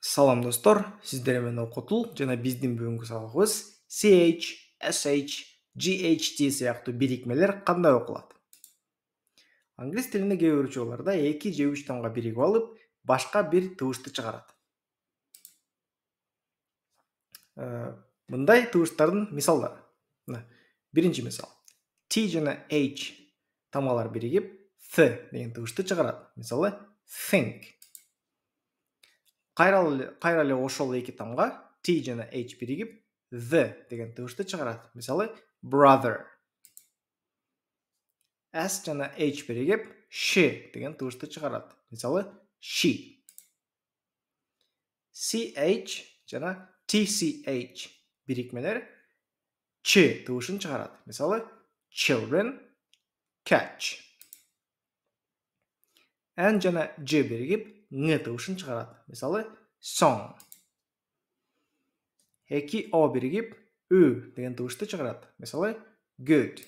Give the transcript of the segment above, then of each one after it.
Салам достор, сиздер менен окутул жана биздин бүгүнкү сабагыбыз CH, SH, GHT сыяктуу бирикмелер кандай окулат? Англис тилинде кээ бир учурларда 2 же 3 тамга биригип алып, башка бир тыбышты чыгарат. Мындай тыбыштардын мисалдары. Биринчи мисал. T жана H тамгалар биригип, th деген тыбышты чыгарат. Мисалы, think. Кайра эле ошол эки тамга T жана H биригип, the деген тыбышты чыгарат. Мисалы, brother. S жана H биригип, she деген тыбышты чыгарат. Мисалы, she. CH жана TCH бирикмелер ч тыбышын чыгарат. Мисалы, children, catch. N жана J биригип, ң тыбышын чыгарат. Мисалы, song. Эки O биригип, ү деген тыбышты чыгарат. Мисалы, good.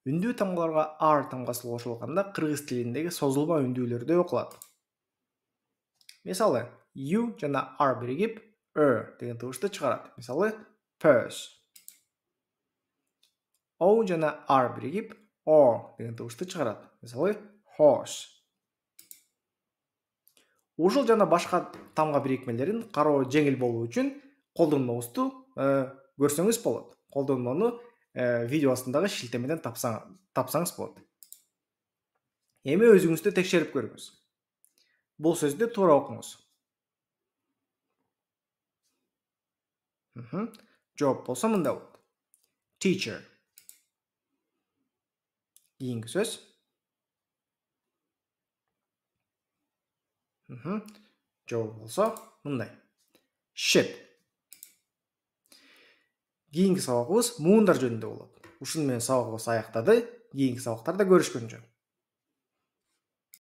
Үндүү тамгаларга R тамгасы кошулганда кыргыз тилиндеги созулма үндүүлөрдө окулат. Мисалы, U жана R биригип, деген тыбышты чыгарат. Мисалы, purse. O жана R биригип, O деген тыбышты чыгарат. Мисалы, horse. Ушул жана башка тамга бирикмелерин кароо жеңил болуу үчүн колдонмобузду көрсөңүз болот. Колдонмону видео астындагы шилтемеден тапсаңыз болот. Эми өзүңүздү текшерип көрүңүз. Бул сөздү туура окуңуз. Жооп болсо мындай болот. Teacher. Кийинки сөз. Жооп болсо мындай. Ship. Кийинки сабагыбыз муундар жөнүндө болот. Ушуну менен сабагыбыз аяктады. Кийинки сабактарда көрүшкөнчө.